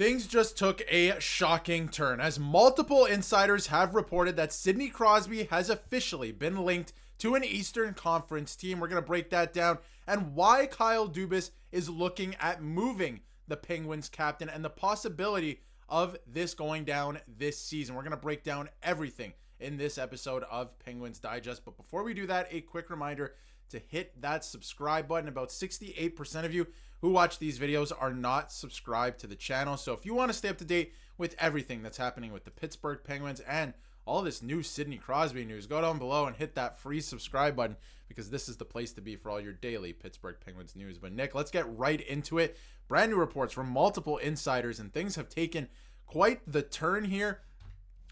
Things just took a shocking turn as multiple insiders have reported that Sidney Crosby has officially been linked to an Eastern Conference team. We're going to break that down and why Kyle Dubas is looking at moving the Penguins captain and the possibility of this going down this season. We're going to break down everything in this episode of Penguins Digest. But before we do that, a quick reminder to hit that subscribe button. About 68% of you who watch these videos are not subscribed to the channel. So if you want to stay up to date with everything that's happening with the Pittsburgh Penguins and all this new Sidney Crosby news, go down below and hit that free subscribe button because this is the place to be for all your daily Pittsburgh Penguins news. But Nick, let's get right into it. Brand new reports from multiple insiders and things have taken quite the turn here.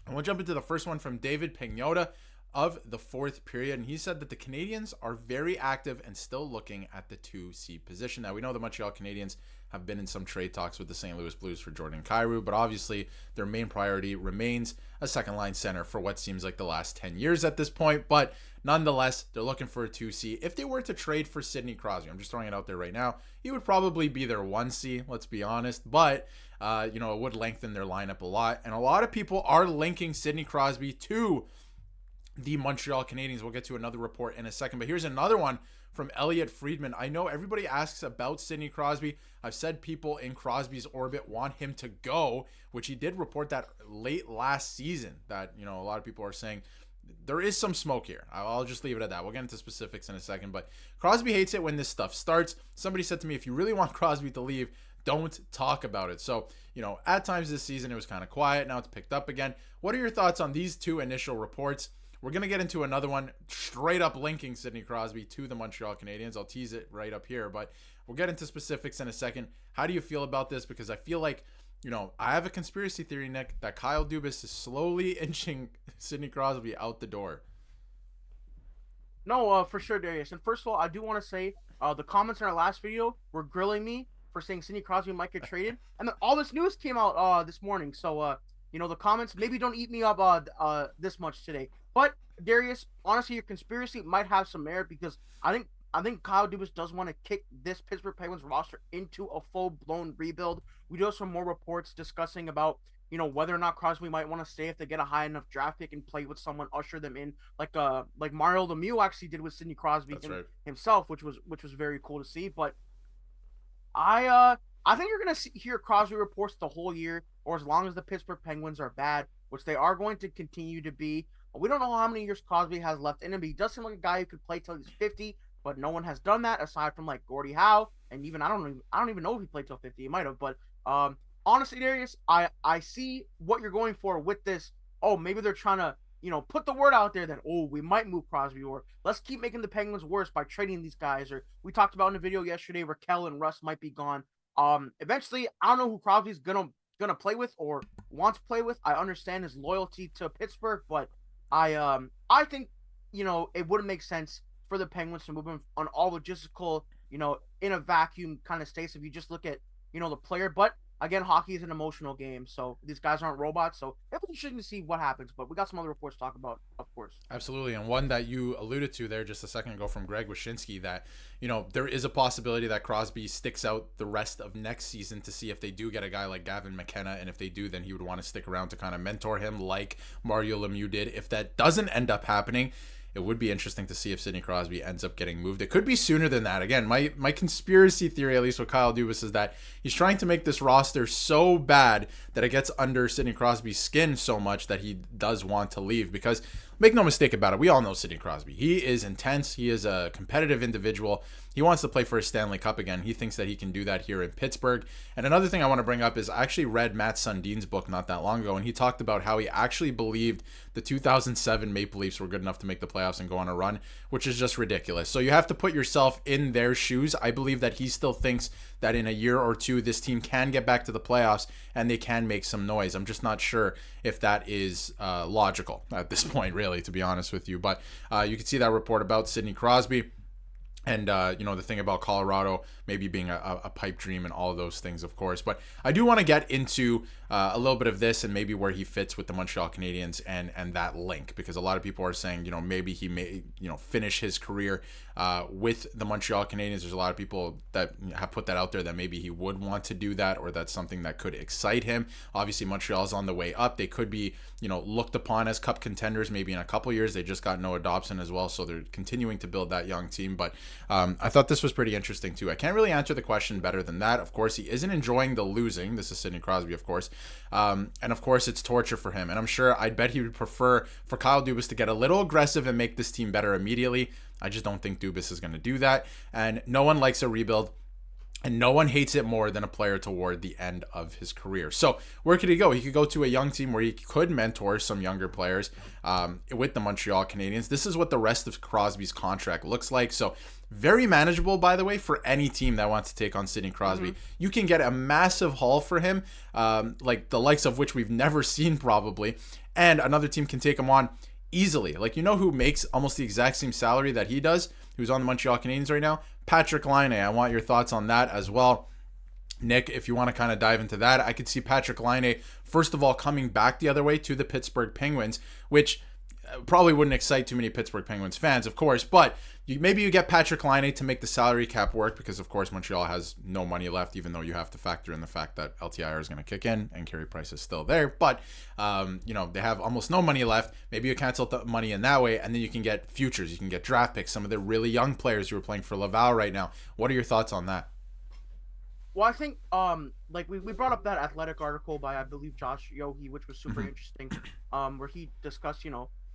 And we'll jump into the first one from David Pagnotta of the fourth period, and he said that the Canadiens are very active and still looking at the 2C position. Now, we know the Montreal Canadiens have been in some trade talks with the St. Louis Blues for Jordan Kyrou, but obviously their main priority remains a second-line center for what seems like the last 10 years at this point, but nonetheless, they're looking for a 2C. If they were to trade for Sidney Crosby, I'm just throwing it out there right now, he would probably be their 1C, let's be honest, but it would lengthen their lineup a lot, and a lot of people are linking Sidney Crosby to the Montreal Canadiens. We'll get to another report in a second, but here's another one from Elliot Friedman. I know everybody asks about Sidney Crosby. I've said people in Crosby's orbit want him to go, which he did report that late last season that, a lot of people are saying there is some smoke here. I'll just leave it at that. We'll get into specifics in a second, but Crosby hates it when this stuff starts. Somebody said to me, if you really want Crosby to leave, don't talk about it. So, at times this season, it was kind of quiet. Now it's picked up again. What are your thoughts on these two initial reports? We're going to get into another one straight up linking Sidney Crosby to the Montreal Canadiens. I'll tease it right up here, but we'll get into specifics in a second. How do you feel about this? Because I feel like, I have a conspiracy theory, Nick, that Kyle Dubas is slowly inching Sidney Crosby out the door. No, for sure, Darius. And first of all, I do want to say the comments in our last video were grilling me for saying Sidney Crosby might get traded. And then all this news came out this morning. So, the comments maybe don't eat me up this much today. But Darius, honestly, your conspiracy might have some merit because I think Kyle Dubas does want to kick this Pittsburgh Penguins roster into a full-blown rebuild. We do have some more reports discussing about whether or not Crosby might want to stay if they get a high enough draft pick and play with someone, usher them in like Mario Lemieux actually did with Sidney Crosby himself, which was very cool to see. But I think you're gonna hear Crosby reports the whole year, or as long as the Pittsburgh Penguins are bad, which they are going to continue to be. We don't know how many years Crosby has left in him, but he does seem like a guy who could play till he's 50, but no one has done that aside from like Gordie Howe, and even I don't even know if he played till 50. He might have, but honestly, Darius, I see what you're going for with this. Oh, maybe they're trying to put the word out there that we might move Crosby, or let's keep making the Penguins worse by trading these guys. Or we talked about in a video yesterday, Raquel and Russ might be gone. Eventually, I don't know who Crosby's gonna play with or wants to play with. I understand his loyalty to Pittsburgh, but I think, it wouldn't make sense for the Penguins to move him on all logistical, in a vacuum kind of states if you just look at, the player. But again, hockey is an emotional game, so these guys aren't robots. So it'll be interesting to see what happens. But we got some other reports to talk about, of course. Absolutely, and one that you alluded to there just a second ago from Greg Wyshynski, that there is a possibility that Crosby sticks out the rest of next season to see if they do get a guy like Gavin McKenna, and if they do, then he would want to stick around to kind of mentor him like Mario Lemieux did. If that doesn't end up happening, it would be interesting to see if Sidney Crosby ends up getting moved. It could be sooner than that. Again, my conspiracy theory, at least with Kyle Dubas, is that he's trying to make this roster so bad that it gets under Sidney Crosby's skin so much that he does want to leave. Because make no mistake about it, we all know Sidney Crosby. He is intense. He is a competitive individual. He wants to play for a Stanley Cup again. He thinks that he can do that here in Pittsburgh. And another thing I want to bring up is I actually read Matt Sundin's book not that long ago, and he talked about how he actually believed the 2007 Maple Leafs were good enough to make the playoffs and go on a run, which is just ridiculous. So you have to put yourself in their shoes. I believe that he still thinks that in a year or two, this team can get back to the playoffs and they can make some noise. I'm just not sure if that is logical at this point, really, to be honest with you. But you can see that report about Sidney Crosby. And, the thing about Colorado maybe being a pipe dream and all of those things, of course. But I do want to get into a little bit of this and maybe where he fits with the Montreal Canadiens and that link, because a lot of people are saying, maybe he may, finish his career with the Montreal Canadiens. There's a lot of people that have put that out there that maybe he would want to do that, or that's something that could excite him. Obviously, Montreal's on the way up. They could be, looked upon as cup contenders maybe in a couple years. They just got Noah Dobson as well, so they're continuing to build that young team. But I thought this was pretty interesting too. I can't really answer the question better than that. Of course, he isn't enjoying the losing. This is Sidney Crosby, of course. And of course, it's torture for him. And I'm sure, I'd bet he would prefer for Kyle Dubas to get a little aggressive and make this team better immediately. I just don't think Dubas is going to do that. And no one likes a rebuild. And no one hates it more than a player toward the end of his career. So where could he go? He could go to a young team where he could mentor some younger players with the Montreal Canadiens. This is what the rest of Crosby's contract looks like. So very manageable, by the way, for any team that wants to take on Sidney Crosby. You can get a massive haul for him, like the likes of which we've never seen probably. And another team can take him on easily. Like, who makes almost the exact same salary that he does, who's on the Montreal Canadiens right now? Patrick Laine. I want your thoughts on that as well. Nick, if you want to kind of dive into that, I could see Patrick Laine, first of all, coming back the other way to the Pittsburgh Penguins, which probably wouldn't excite too many Pittsburgh Penguins fans, of course, but maybe you get Patrick Laine to make the salary cap work, because of course Montreal has no money left, even though you have to factor in the fact that LTIR is going to kick in and Carey Price is still there. But they have almost no money left. Maybe you cancel the money in that way, and then you can get futures, you can get draft picks, some of the really young players who are playing for Laval right now. What are your thoughts on that? Well, I think we brought up that Athletic article by, I believe, Josh Yohe, which was super interesting, where he discussed,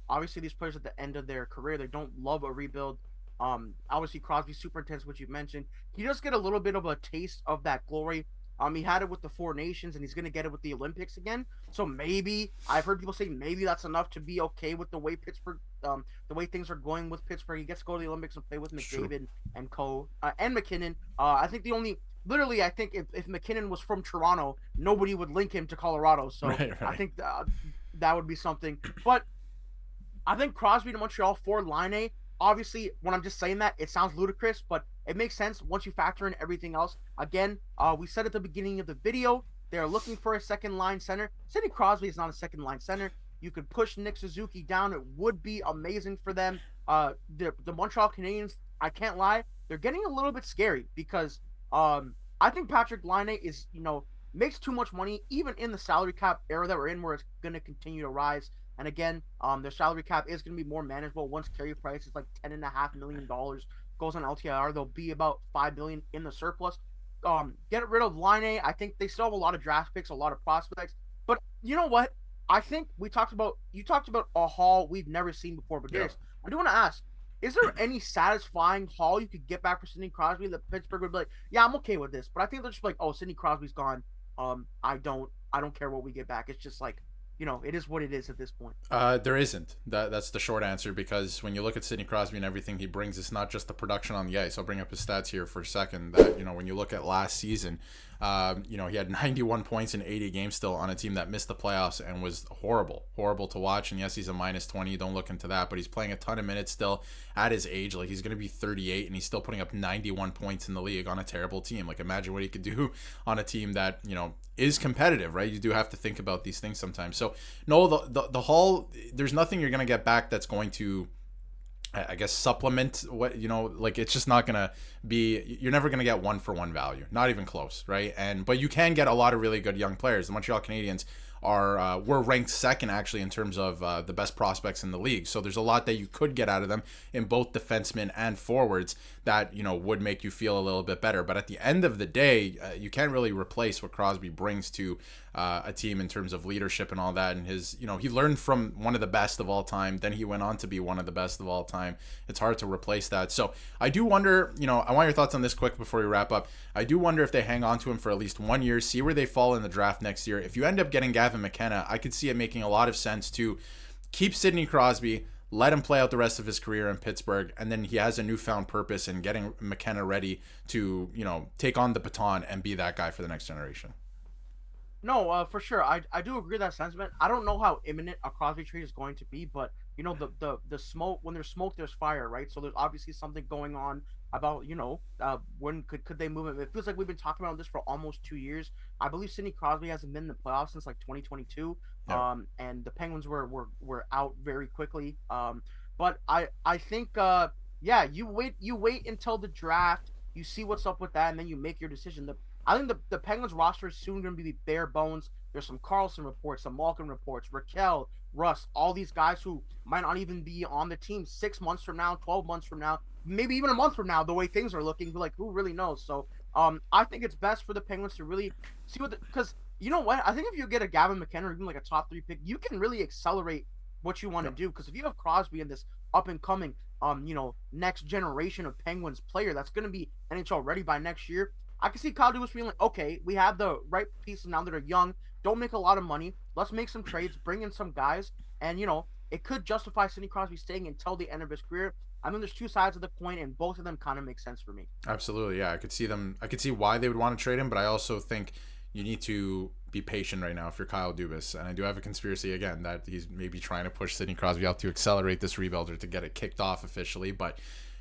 obviously these players at the end of their career, they don't love a rebuild. Obviously Crosby's super intense, which you mentioned. He does get a little bit of a taste of that glory. He had it with the Four Nations, and he's going to get it with the Olympics again. So maybe, I've heard people say maybe that's enough to be okay with the way Pittsburgh, the way things are going with Pittsburgh. He gets to go to the Olympics and play with McDavid and and McKinnon. I think I think if McKinnon was from Toronto, nobody would link him to Colorado. So right. I think that would be something. But I think Crosby to Montreal for Laine, obviously, when I'm just saying that, it sounds ludicrous, but it makes sense once you factor in everything else. Again, we said at the beginning of the video, they're looking for a second-line center. Sidney Crosby is not a second-line center. You could push Nick Suzuki down. It would be amazing for them. The Montreal Canadiens, I can't lie, they're getting a little bit scary because I think Patrick Laine is, makes too much money, even in the salary cap era that we're in, where it's going to continue to rise. And again, their salary cap is going to be more manageable once Carey Price is like $10.5 million goes on LTIR. They'll be about $5 million in the surplus. Get rid of Laine. I think they still have a lot of draft picks, a lot of prospects. But you know what? I think you talked about a haul we've never seen before. But Darius, I do want to ask: is there any satisfying haul you could get back for Sidney Crosby that Pittsburgh would be like, yeah, I'm okay with this? But I think they're just like, oh, Sidney Crosby's gone. I don't care what we get back. It's just like, it is what it is at this point. There isn't. That's the short answer, because when you look at Sidney Crosby and everything he brings, it's not just the production on the ice. I'll bring up his stats here for a second. That, when you look at last season, he had 91 points in 80 games still on a team that missed the playoffs and was horrible to watch. And yes, he's a -20. Don't look into that, but he's playing a ton of minutes still at his age. Like, he's going to be 38 and he's still putting up 91 points in the league on a terrible team. Like, imagine what he could do on a team that, is competitive, right? You do have to think about these things sometimes. So no, the haul, there's nothing you're going to get back that's going to, I guess, supplement what, like, it's just not going to be, you're never going to get 1-for-1 value, not even close, right? But you can get a lot of really good young players. The Montreal Canadiens were ranked second actually in terms of the best prospects in the league. So there's a lot that you could get out of them in both defensemen and forwards that, would make you feel a little bit better. But at the end of the day, you can't really replace what Crosby brings to a team in terms of leadership and all that. And his, he learned from one of the best of all time. Then he went on to be one of the best of all time. It's hard to replace that. So I do wonder, I want your thoughts on this quick before we wrap up. I do wonder if they hang on to him for at least 1 year, see where they fall in the draft next year. If you end up getting Gavin McKenna, I could see it making a lot of sense to keep Sidney Crosby, let him play out the rest of his career in Pittsburgh, and then he has a newfound purpose in getting McKenna ready to, take on the baton and be that guy for the next generation. No, for sure. I do agree with that sentiment. I don't know how imminent a Crosby trade is going to be, but the smoke, when there's smoke, there's fire, right? So there's obviously something going on about, when could they move him. It feels like we've been talking about this for almost 2 years. I believe Sidney Crosby hasn't been in the playoffs since like 2022. Yeah. And the Penguins were out very quickly. But I think yeah, you wait until the draft, you see what's up with that, and then you make your decision. I think the Penguins roster is soon going to be bare bones. There's some Karlsson reports, some Malkin reports, Raquel, Russ, all these guys who might not even be on the team 6 months from now, 12 months from now, maybe even a month from now, the way things are looking. Like, who really knows? So I think it's best for the Penguins to really see because you know what? I think if you get a Gavin McKenna or even like a top 3 pick, you can really accelerate what you want to do. Because if you have Crosby in this up and coming, next generation of Penguins player that's going to be NHL ready by next year, I can see Kyle Dubas being like, okay, we have the right pieces now that are young, don't make a lot of money. Let's make some trades, bring in some guys, and it could justify Sidney Crosby staying until the end of his career. I mean, there's two sides of the coin, and both of them kind of make sense for me. Absolutely, yeah. I could see why they would want to trade him, but I also think you need to be patient right now if you're Kyle Dubas. And I do have a conspiracy again that he's maybe trying to push Sidney Crosby out to accelerate this rebuild or to get it kicked off officially. But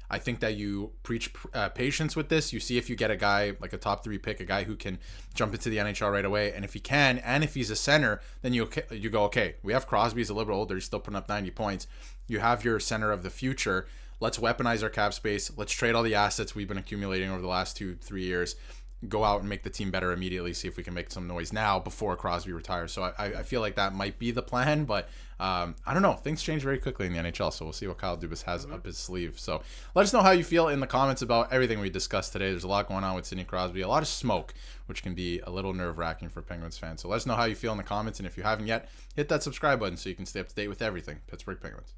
I think that you preach patience with this. You see if you get a guy like a top 3 pick, a guy who can jump into the NHL right away, and if he can, and if he's a center, then you go, okay, we have Crosby, he's a little bit older, he's still putting up 90 points. You have your center of the future. Let's weaponize our cap space. Let's trade all the assets we've been accumulating over the last 2-3 years. Go out and make the team better immediately. See if we can make some noise now before Crosby retires. So I feel like that might be the plan, but I don't know. Things change very quickly in the NHL, so we'll see what Kyle Dubas has up his sleeve. So let us know how you feel in the comments about everything we discussed today. There's a lot going on with Sidney Crosby, a lot of smoke, which can be a little nerve-wracking for Penguins fans. So let us know how you feel in the comments, and if you haven't yet, hit that subscribe button so you can stay up to date with everything Pittsburgh Penguins.